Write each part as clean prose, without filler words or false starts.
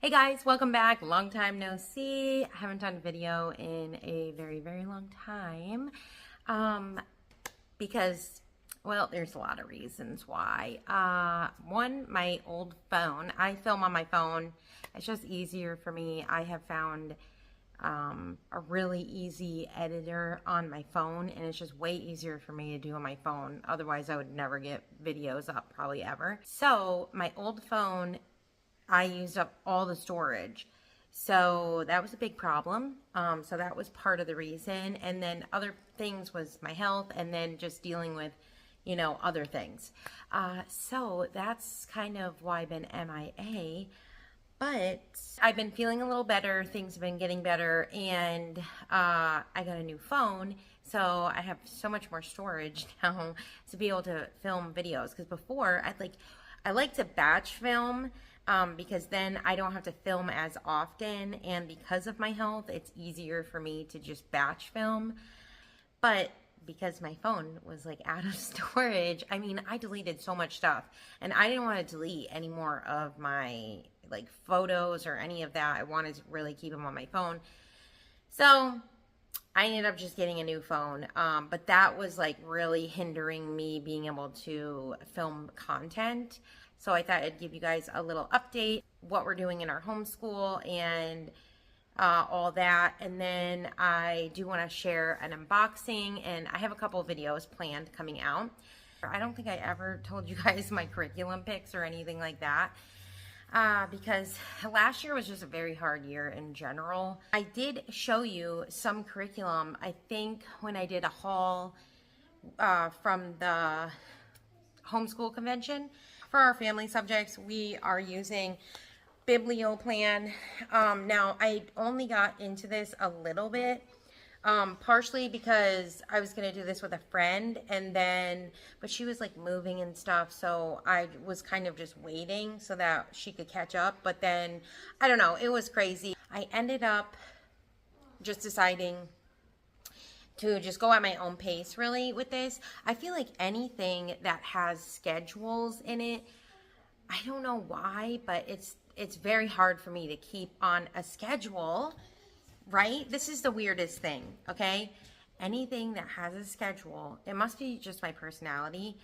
Hey guys, welcome back. Long time no see. I haven't done a video in a very, very long time. Because, well, there's a lot of reasons why. One, my old phone. I film on my phone. It's just easier for me. I have found a really easy editor on my phone, and it's just way easier for me to do on my phone. Otherwise, I would never get videos up, probably ever. So, my old phone, I used up all the storage. So that was a big problem. So that was part of the reason. And then other things was my health and then just dealing with, other things. So that's kind of why I've been MIA. But I've been feeling a little better. Things have been getting better. And I got a new phone. So I have so much more storage now to be able to film videos. Because before, I like to batch film. Because then I don't have to film as often, and because of my health, it's easier for me to just batch film. But because my phone was out of storage, I deleted so much stuff, and I didn't want to delete any more of my photos or any of that. I wanted to really keep them on my phone. So I ended up just getting a new phone, but that was really hindering me being able to film content. So I thought I'd give you guys a little update, what we're doing in our homeschool and all that. And then I do want to share an unboxing, and I have a couple of videos planned coming out. I don't think I ever told you guys my curriculum picks or anything like that. Because last year was just a very hard year in general. I did show you some curriculum, I think, when I did a haul from the homeschool convention. For our family subjects, we are using Biblioplan. Now, I only got into this a little bit, partially because I was going to do this with a friend, but she was moving and stuff, so I was kind of just waiting so that she could catch up. But then, I don't know, it was crazy. I ended up just deciding to just go at my own pace, really, with this. I feel like anything that has schedules in it, I don't know why, but it's very hard for me to keep on a schedule, right? This is the weirdest thing, okay? Anything that has a schedule, it must be just my personality.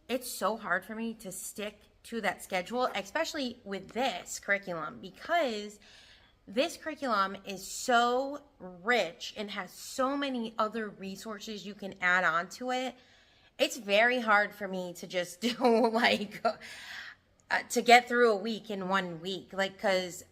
It's so hard for me to stick to that schedule, especially with this curriculum, because this curriculum is so rich and has so many other resources you can add on to it. It's very hard for me to just do to get through a week in 1 week, because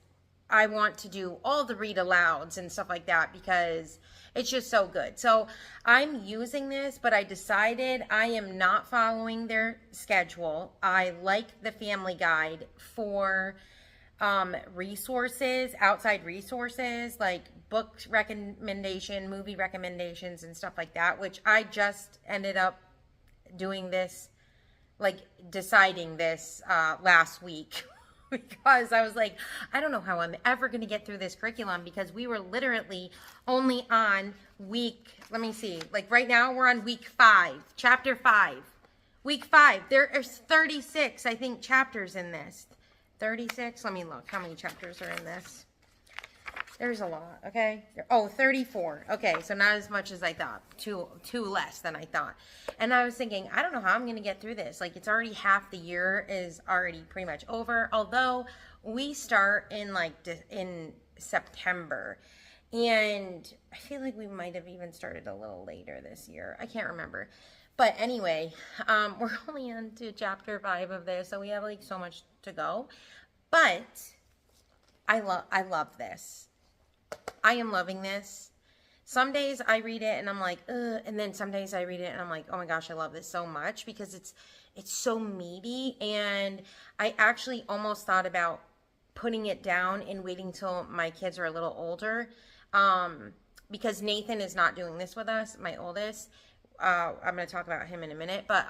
I want to do all the read alouds and stuff like that because it's just so good. So I'm using this, but I decided I am not following their schedule. I like the family guide for resources, outside resources, like book recommendation, movie recommendations and stuff like that, which I just ended up doing this, deciding this last week because I was I don't know how I'm ever going to get through this curriculum, because we were literally only on week, let me see, right now we're on week 5, chapter 5, week 5. There is 36, I think, chapters in this. 36, let me look how many chapters are in this. There's a lot, okay? Oh, 34. Okay, so not as much as I thought. Two less than I thought. And I was thinking, I don't know how I'm going to get through this. It's already half the year is already pretty much over. Although we start in in September. And I feel like we might have even started a little later this year. I can't remember. But anyway, we're only on to chapter 5 of this, so we have so much to go. But I love this. I am loving this. Some days I read it and I'm like, ugh, and then some days I read it and I'm like, oh my gosh, I love this so much because it's so meaty. And I actually almost thought about putting it down and waiting till my kids are a little older, because Nathan is not doing this with us, my oldest. I'm going to talk about him in a minute, but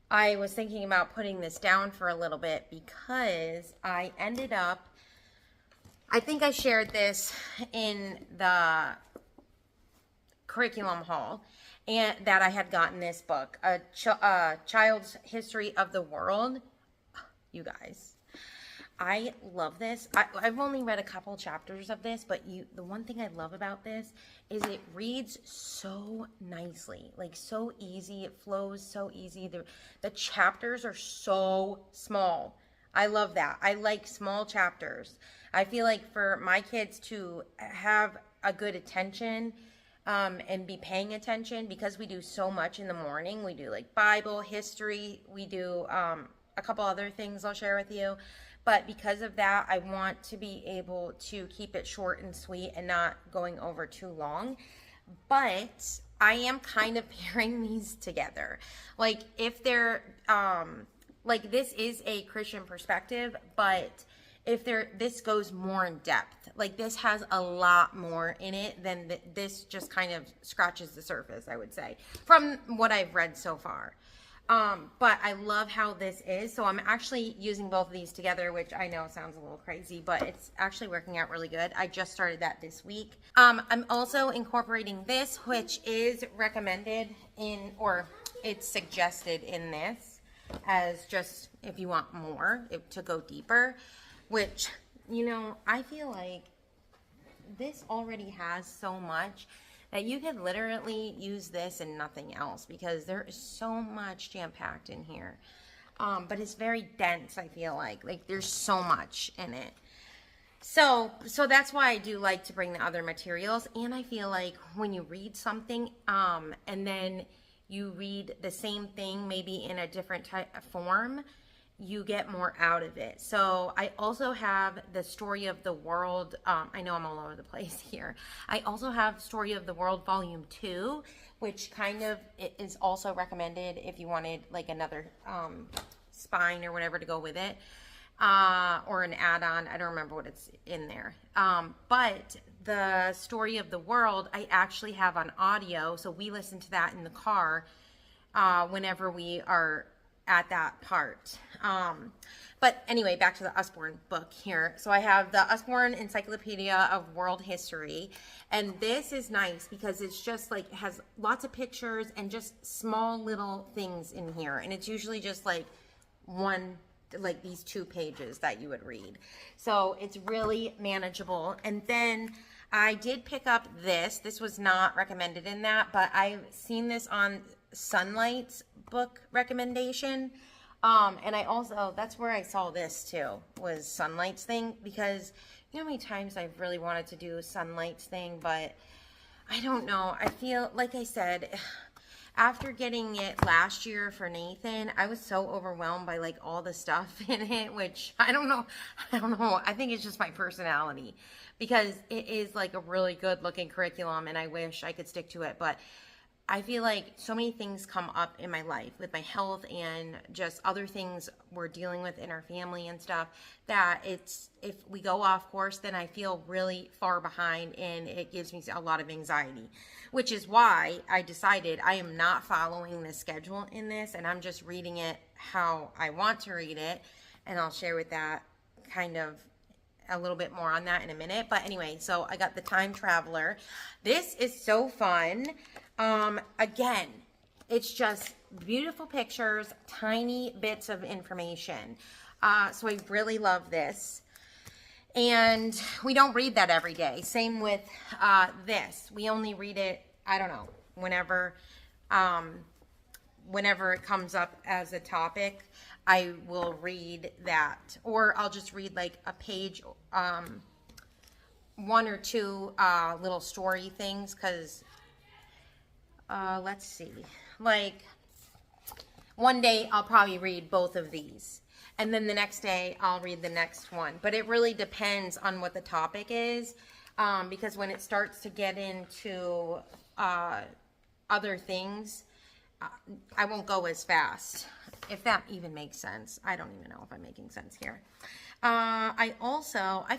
I was thinking about putting this down for a little bit because I ended up, I think I shared this in the curriculum haul, and that I had gotten this book, A Child's History of the World. You guys, I love this. I've only read a couple chapters of this, but the one thing I love about this is it reads so nicely, like so easy. It flows so easy. The chapters are so small. I love that. I like small chapters. I feel like for my kids to have a good attention, and be paying attention, because we do so much in the morning. We do like Bible, history, we do a couple other things I'll share with you. But because of that, I want to be able to keep it short and sweet and not going over too long. But I am kind of pairing these together. Like if they're, like this is a Christian perspective, but if this goes more in depth, like this has a lot more in it than this just kind of scratches the surface, I would say, from what I've read so far. But I love how this is. So I'm actually using both of these together, which I know sounds a little crazy, but it's actually working out really good. I just started that this week. I'm also incorporating this, which is recommended or it's suggested in this as just if you want more, to go deeper. Which, I feel like this already has so much that you could literally use this and nothing else, because there is so much jam-packed in here. But it's very dense, I feel like. Like, there's so much in it. So that's why I do like to bring the other materials. And I feel like when you read something, and then you read the same thing maybe in a different type of form, you get more out of it. So I also have the Story of the World. I know I'm all over the place here. I also have Story of the World Volume 2, which kind of is also recommended if you wanted like another spine or whatever to go with it, or an add-on. I don't remember what it's in there. But the Story of the World, I actually have on audio, so we listen to that in the car whenever we are at that part. But anyway, back to the Usborne book here. So I have the Usborne Encyclopedia of World History, and this is nice because it's just like, it has lots of pictures and just small little things in here, and it's usually just like like these 2 pages that you would read. So it's really manageable. And then I did pick up this. This was not recommended in that, but I've seen this on Sunlight's book recommendation. And I also, that's where I saw this too, was Sunlight's thing, because you know how many times I've really wanted to do Sunlight's thing, but I don't know. I feel, like I said, after getting it last year for Nathan, I was so overwhelmed by like all the stuff in it, which I don't know. I think it's just my personality, because it is like a really good looking curriculum and I wish I could stick to it. But I feel like so many things come up in my life with my health and just other things we're dealing with in our family and stuff, that if we go off course, then I feel really far behind and it gives me a lot of anxiety, which is why I decided I am not following the schedule in this, and I'm just reading it how I want to read it. And I'll share with that kind of a little bit more on that in a minute. But anyway, so I got the Time Traveler. This is so fun. Again, it's just beautiful pictures, tiny bits of information. So I really love this. And we don't read that every day. Same with this. We only read it, I don't know, whenever it comes up as a topic, I will read that. Or I'll just read like a page, 1 or 2 little story things, because let's see, like one day I'll probably read both of these, and then the next day I'll read the next one. But it really depends on what the topic is, because when it starts to get into other things, I won't go as fast, if that even makes sense. I don't even know if I'm making sense here. I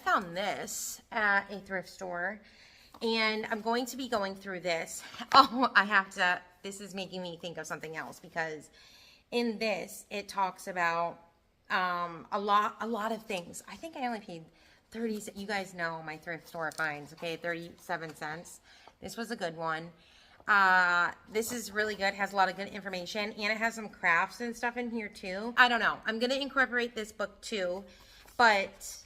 found this at a thrift store, and I'm going to be going through this. Oh, this is making me think of something else, because in this, it talks about a lot of things. I think I only paid 30, you guys know my thrift store finds, okay, 37 cents. This was a good one. This is really good, has a lot of good information, and it has some crafts and stuff in here too. I don't know, I'm going to incorporate this book too, but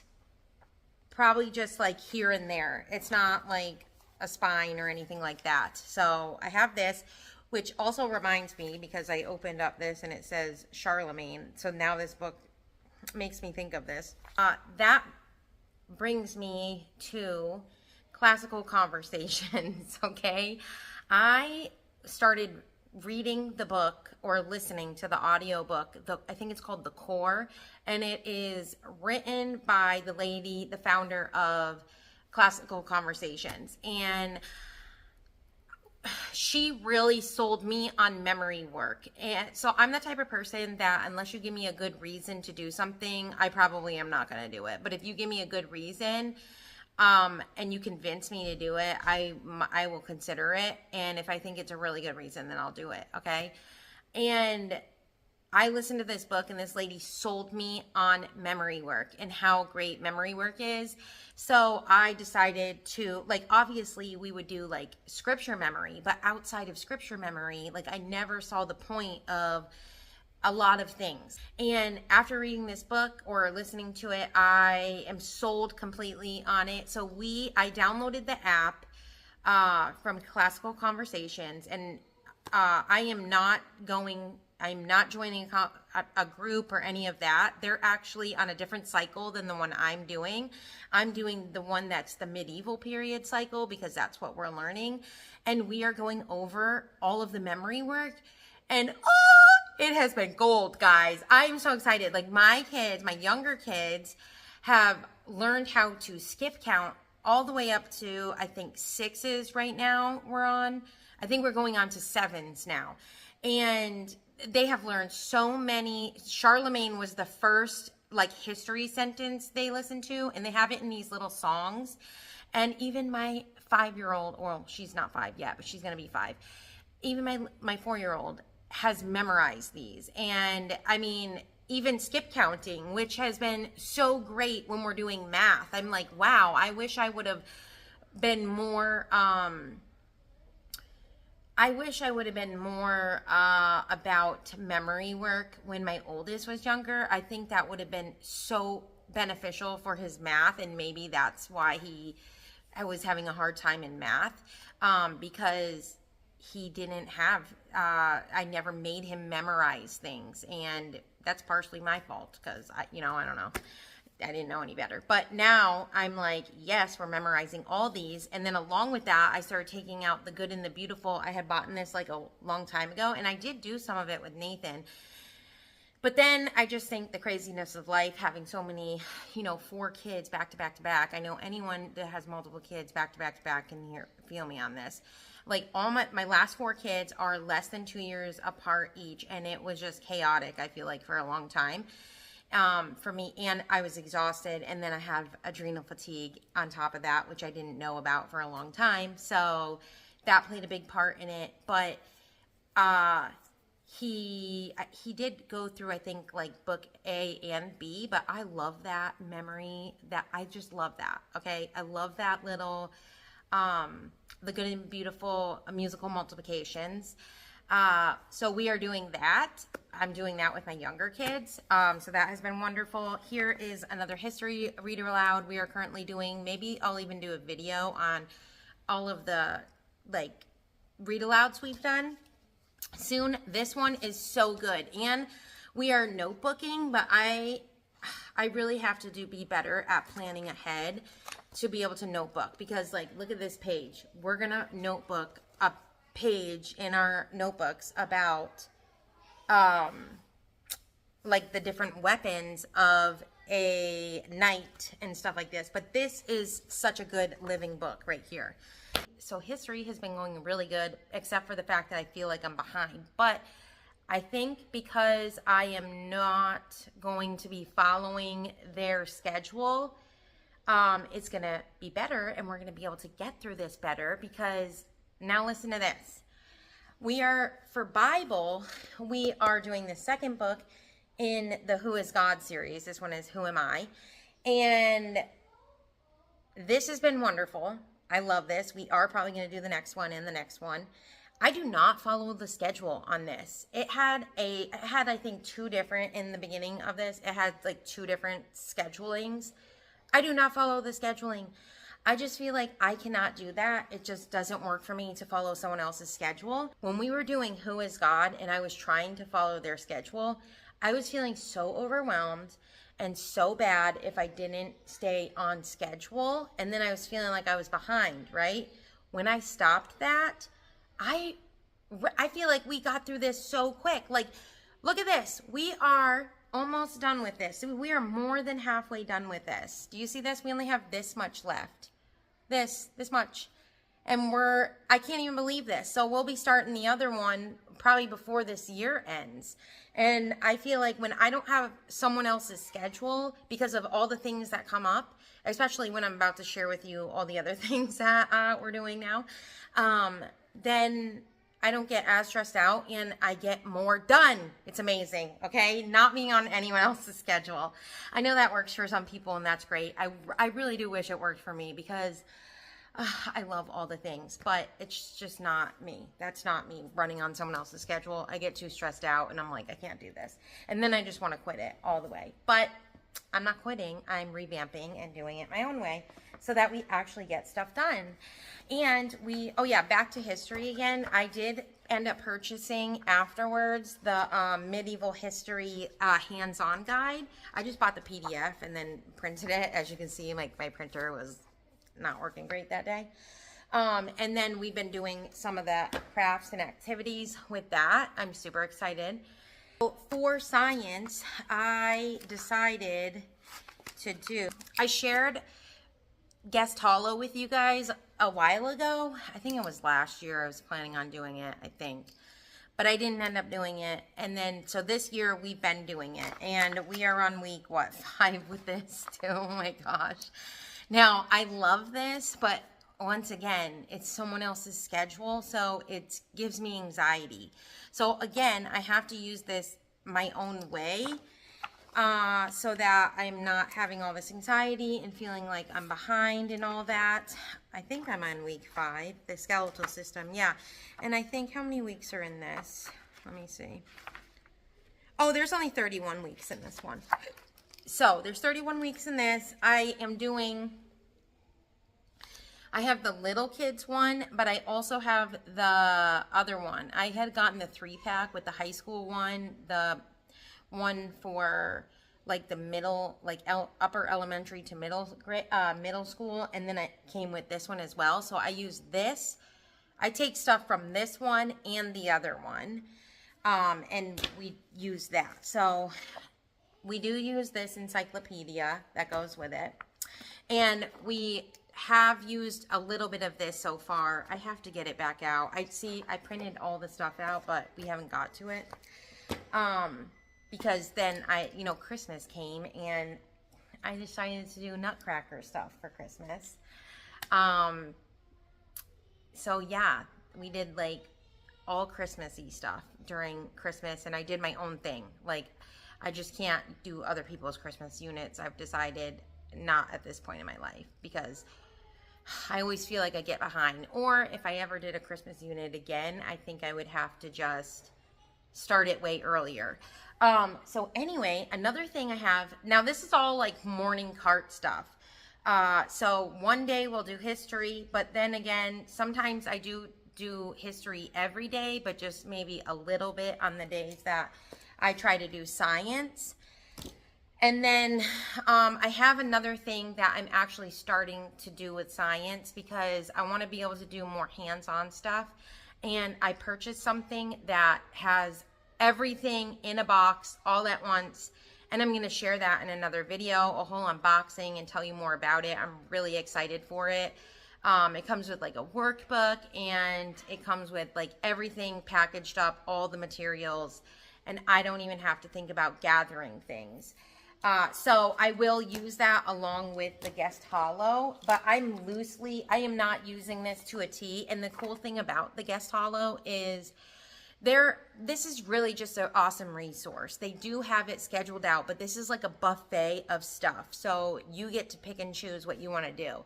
probably just like here and there. It's not like a spine or anything like that. So I have this, which also reminds me, because I opened up this and it says Charlemagne. So now this book makes me think of this. That brings me to classical conversations. Okay, I started reading the book or listening to the audio book. I think it's called The Core, and it is written by the lady, the founder of Classical Conversations, and she really sold me on memory work. And so I'm the type of person that unless you give me a good reason to do something, I probably am not going to do it. But if you give me a good reason, and you convince me to do it, I will consider it. And if I think it's a really good reason, then I'll do it. Okay. And I listened to this book and this lady sold me on memory work and how great memory work is. So I decided to, like, obviously we would do like scripture memory, but outside of scripture memory, like I never saw the point of a lot of things. And after reading this book or listening to it, I am sold completely on it. So I downloaded the app from Classical Conversations, and I'm not joining a group or any of that. They're actually on a different cycle than the one I'm doing. I'm doing the one that's the medieval period cycle because that's what we're learning. And we are going over all of the memory work. And it has been gold, guys. I'm so excited. Like my younger kids have learned how to skip count all the way up to, I think, 6s right now we're on. I think we're going on to 7s now. And they have learned so many. Charlemagne was the first like history sentence they listened to, and they have it in these little songs. And even my 5-year-old, well, she's not 5 yet, but she's going to be 5. Even my 4-year-old has memorized these. And I mean, even skip counting, which has been so great when we're doing math. I'm like, wow, I wish I would have been more, about memory work when my oldest was younger. I think that would have been so beneficial for his math, and maybe that's why I was having a hard time in math, because he didn't have, I never made him memorize things, and that's partially my fault because I don't know. I didn't know any better. But now I'm like, yes, we're memorizing all these. And then along with that, I started taking out The Good and the Beautiful. I had bought this like a long time ago, and I did do some of it with Nathan. But then I just think the craziness of life, having so many, 4 kids back to back to back. I know anyone that has multiple kids back to back to back can feel me on this. Like all my last 4 kids are less than 2 years apart each, and it was just chaotic, I feel like, for a long time. For me, and I was exhausted, and then I have adrenal fatigue on top of that, which I didn't know about for a long time, so that played a big part in it. But he did go through, I think, like book A and B, but I love that memory, that I just love that. Okay, I love that little The Good and Beautiful musical multiplications. So we are doing that. I'm doing that with my younger kids. So that has been wonderful. Here is another history read aloud we are currently doing. Maybe I'll even do a video on all of the like read alouds we've done soon. This one is so good. And we are notebooking, but I really have to be better at planning ahead to be able to notebook, because like, look at this page. We're gonna notebook a page in our notebooks about like the different weapons of a knight and stuff like this. But this is such a good living book right here. So history has been going really good, except for the fact that I feel like I'm behind. But I think because I am not going to be following their schedule, it's going to be better, and we're going to be able to get through this better. Because now listen to this. For Bible, we are doing the second book in the Who is God series. This one is Who Am I? And this has been wonderful. I love this. We are probably going to do the next one and the next one. I do not follow the schedule on this. It had I think two different in the beginning of this. It had like two different schedulings. I do not follow the scheduling. I just feel like I cannot do that. It just doesn't work for me to follow someone else's schedule. When we were doing Who is God and I was trying to follow their schedule, I was feeling so overwhelmed and so bad if I didn't stay on schedule. And then I was feeling like I was behind, right? When I stopped that, I feel like we got through this so quick. Like, look at this. We are almost done with this. We are more than halfway done with this. Do you see this? We only have this much left. This much. And I can't even believe this. So we'll be starting the other one probably before this year ends. And I feel like when I don't have someone else's schedule because of all the things that come up, especially when I'm about to share with you all the other things that we're doing now, then I don't get as stressed out and I get more done. It's amazing, okay? Not being on anyone else's schedule. I know that works for some people and that's great. I really do wish it worked for me because I love all the things, but it's just not me. That's not me running on someone else's schedule. I get too stressed out and I'm like, I can't do this. And then I just want to quit it all the way. But I'm not quitting. I'm revamping and doing it my own way so that we actually get stuff done. And oh yeah, back to history again. I did end up purchasing afterwards the medieval history hands-on guide. I just bought the PDF and then printed it. As you can see, like my printer was not working great that day. And then we've been doing some of the crafts and activities with that. I'm super excited. For science, I decided I shared Guest Hollow with you guys a while ago. I think it was last year. I was planning on doing it, I think. But I didn't end up doing it. And then, so this year we've been doing it. And we are on week, 5 with this too? Oh my gosh. Now, I love this, but once again, it's someone else's schedule, so it gives me anxiety. So again, I have to use this my own way so that I'm not having all this anxiety and feeling like I'm behind and all that. I think I'm on week 5, the skeletal system, yeah. And I think, how many weeks are in this? Let me see. Oh, there's only 31 weeks in this one. So there's 31 weeks in this. I have the little kids one, but I also have the other one. I had gotten the 3-pack with the high school one, the one for like the middle, like upper elementary to middle school, and then it came with this one as well. So I use this. I take stuff from this one and the other one, and we use that. So we do use this encyclopedia that goes with it. And we have used a little bit of this so far. I have to get it back out. I printed all the stuff out, but we haven't got to it. Because then Christmas came and I decided to do nutcracker stuff for Christmas. So yeah, we did like all Christmassy stuff during Christmas, and I did my own thing. Like, I just can't do other people's Christmas units. I've decided not at this point in my life because I always feel like I get behind. Or if I ever did a Christmas unit again, I think I would have to just start it way earlier. So anyway, another thing I have, now this is all like morning cart stuff. So one day we'll do history, but then again, sometimes I do history every day, but just maybe a little bit on the days that I try to do science. And then I have another thing that I'm actually starting to do with science because I want to be able to do more hands-on stuff. And I purchased something that has everything in a box all at once. And I'm going to share that in another video, a whole unboxing, and tell you more about it. I'm really excited for it. It comes with like a workbook, and it comes with like everything packaged up, all the materials, and I don't even have to think about gathering things. So I will use that along with the Guest Hollow, but I am not using this to a T. And the cool thing about the Guest Hollow is this is really just an awesome resource. They do have it scheduled out, but this is like a buffet of stuff. So you get to pick and choose what you want to do.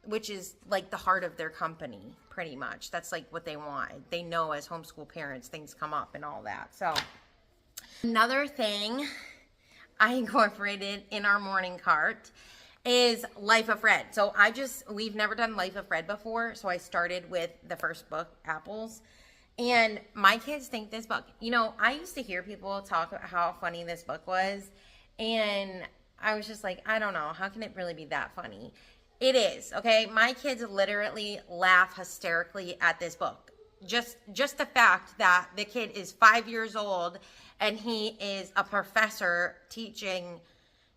which is like the heart of their company, pretty much. That's like what they want. They know as homeschool parents, things come up and all that. So another thing I incorporated in our morning cart is Life of Fred. So we've never done Life of Fred before. So I started with the first book, Apples. And my kids think this book, you know, I used to hear people talk about how funny this book was. And I was just like, I don't know. How can it really be that funny? It is, okay? My kids literally laugh hysterically at this book. Just the fact that the kid is 5 years old and he is a professor teaching.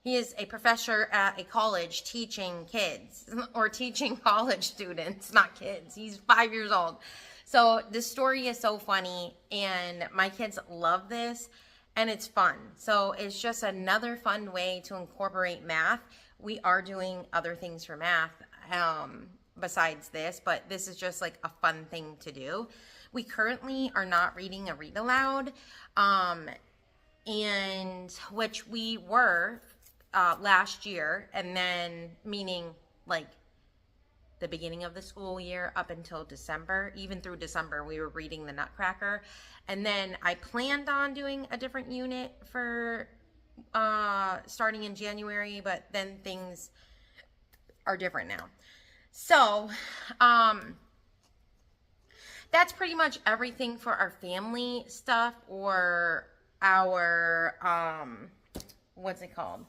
He is a professor at a college teaching kids or teaching college students, not kids. He's 5 years old. So the story is so funny and my kids love this and it's fun. So it's just another fun way to incorporate math. We are doing other things for math besides this, but this is just like a fun thing to do. We currently are not reading a read aloud, and which we were last year, and then meaning like the beginning of the school year up until December. Even through December, we were reading the Nutcracker. And then I planned on doing a different unit for starting in January, but then things are different now. So that's pretty much everything for our family stuff, or our what's it called?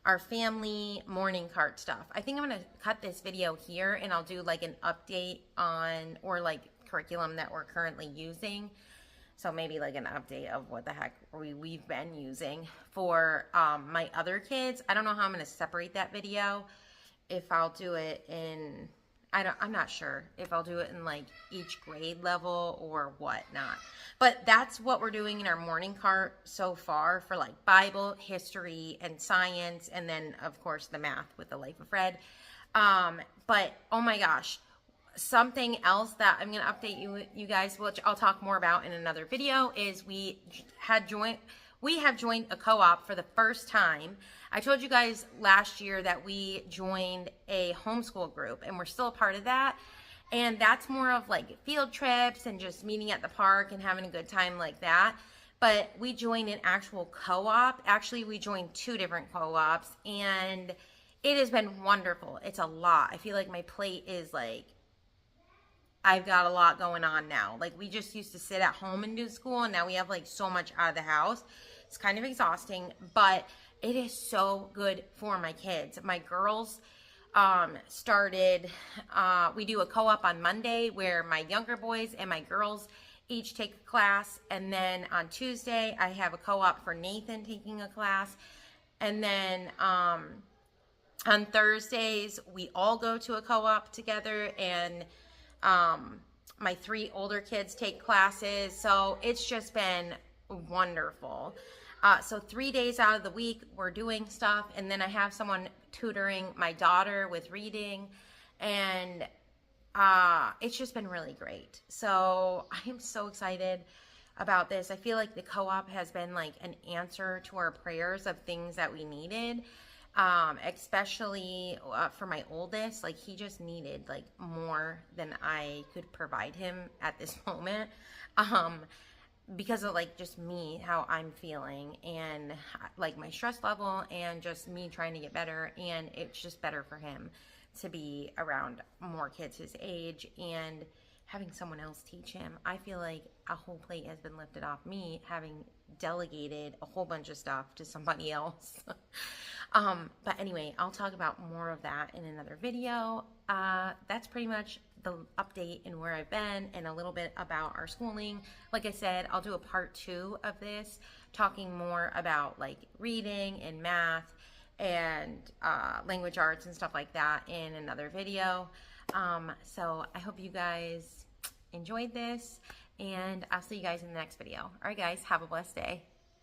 Our family morning cart stuff. I think I'm going to cut this video here and I'll do like an update on, or like curriculum that we're currently using. So maybe like an update of what the heck we've been using for my other kids. I don't know how I'm going to separate that video. If I'll do it in, I'm not sure if I'll do it in like each grade level or whatnot. But that's what we're doing in our morning cart so far for like Bible, history, and science. And then, of course, the math with the Life of Fred. But, oh my gosh, something else that I'm going to update you guys, which I'll talk more about in another video, is we have joined a co-op for the first time. I told you guys last year that we joined a homeschool group, and we're still a part of that. And that's more of like field trips and just meeting at the park and having a good time like that. But we joined an actual co-op. Actually, we joined 2 different co-ops, and it has been wonderful. It's a lot. I feel like my plate is like, I've got a lot going on now. Like, we just used to sit at home and do school, and now we have like so much out of the house. It's kind of exhausting, but it is so good for my kids. My girls started, we do a co-op on Monday where my younger boys and my girls each take a class. And then on Tuesday, I have a co-op for Nathan taking a class. And then on Thursdays, we all go to a co-op together, and my 3 older kids take classes. So it's just been wonderful. So 3 days out of the week, we're doing stuff. And then I have someone tutoring my daughter with reading. And it's just been really great. So I am so excited about this. I feel like the co-op has been like an answer to our prayers of things that we needed. Especially for my oldest. Like, he just needed like more than I could provide him at this moment. Because of like just me, how I'm feeling, and like my stress level, and just me trying to get better. And it's just better for him to be around more kids his age and having someone else teach him. I feel like a whole plate has been lifted off me, having delegated a whole bunch of stuff to somebody else. But anyway, I'll talk about more of that in another video. That's pretty much the update and where I've been, and a little bit about our schooling. Like I said, I'll do a part 2 of this, talking more about like reading and math and language arts and stuff like that in another video. So I hope you guys enjoyed this, and I'll see you guys in the next video. All right, guys, have a blessed day.